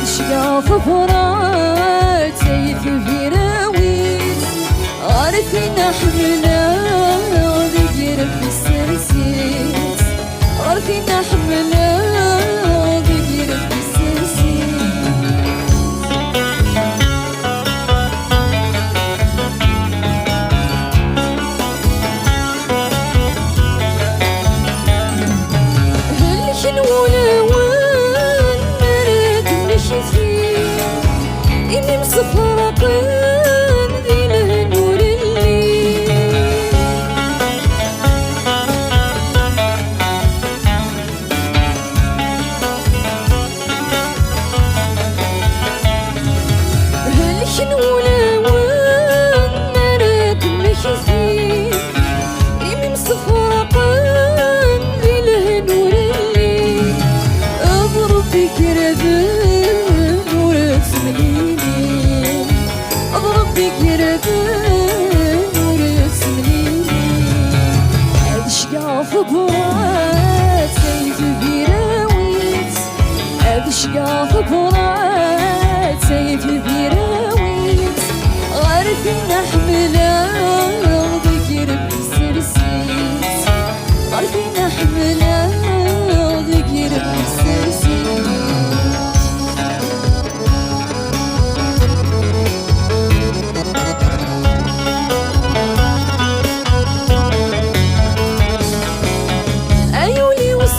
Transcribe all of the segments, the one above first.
شقاف فرات سيف فيراويس عارفين حملة ذكر في السرسيس عارفين حملة ذكر في السرسيس هل شنونا وان مرد نشفي إني مصفرقين ذي له نور الليل هل شنونا وان مرد نشفي إني مصفرقين ذي له نور الليل أضرب بكرة أضرب بكرة ورسم ليلي هاد شقاف برات سيف فيراويس هاد شقاف برات سيف فيراويس عارفين حملة ذكر بالسرسيس عارفين حملة ذكر بالسرسيس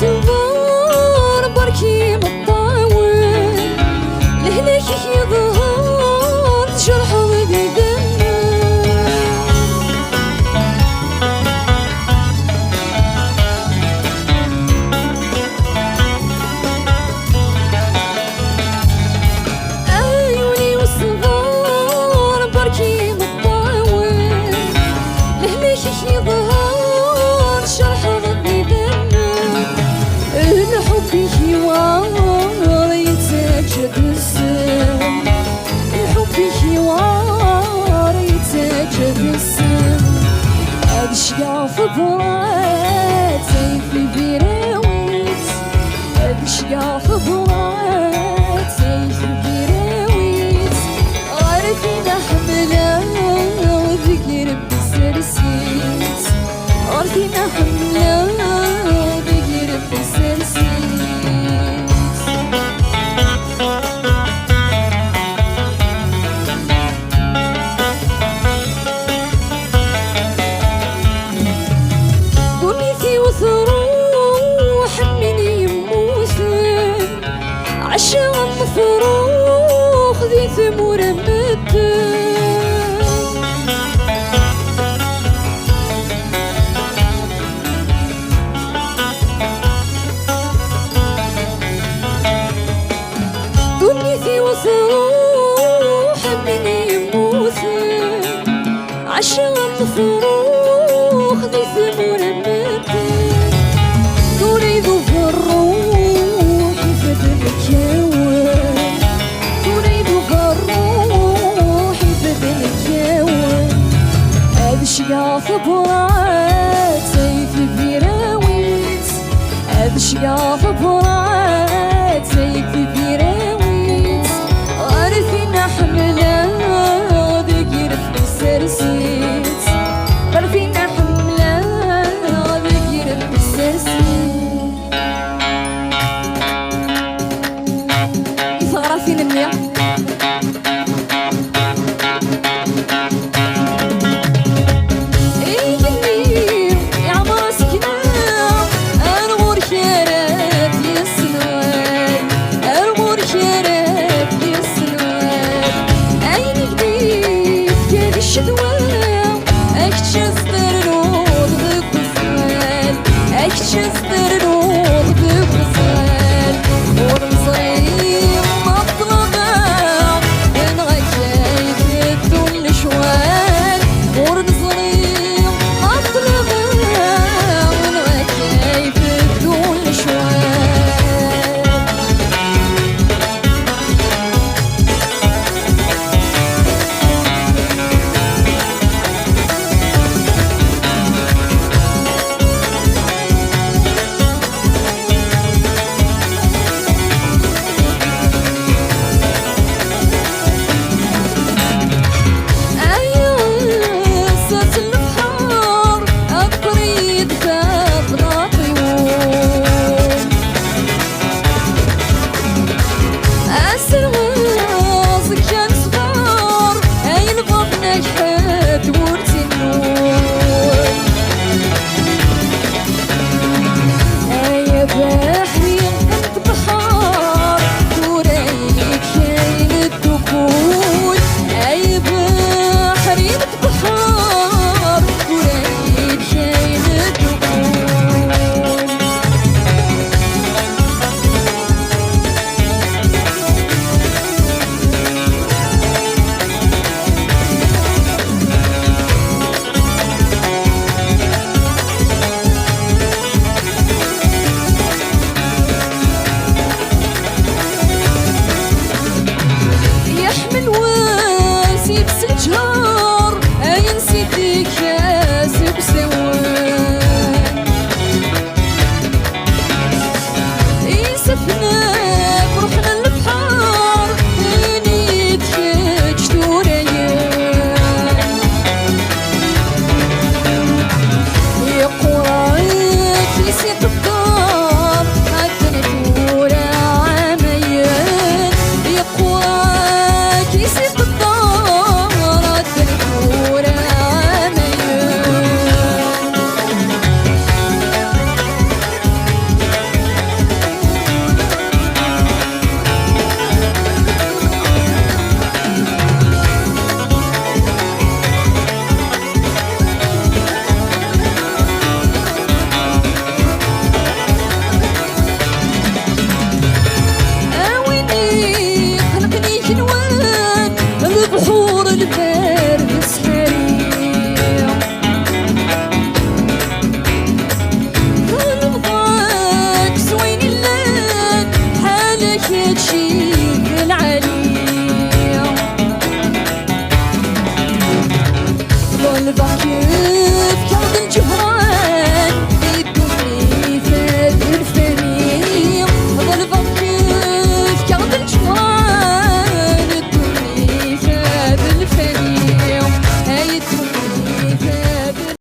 صغار بركي مطاول لهلاك يظهر جرح ضدي دمه عيوني والصغار بركي مطاول لهلاك يظهر جرح ضدي دمه الحب حوار يتسجد السم الحب حوار يتسجد السم هاد شقاف برات سيف فيراويس هاد شقاف برات سيف فيراويس عارفين حملة ذكر بالسرسيس عارفين حملة ذكر بالسرسيس دنيتي وثروح من يموسن عشان مفروخ ذي ثمور مدن دنيتي وثروح من يموسن عشان مفروخ ذي ثمور مدن تريد في الروح فتتكون تريد في الروح فتتكون هاد شقاف برات سيف فيراويس هاد شقاف برات سيف فيراويس عارفين حملة ذكر في السرسيس عارفين حملة ذكر في السرسيس يثغرفين النية يا عمر سكنة أنا غور شارات قلبك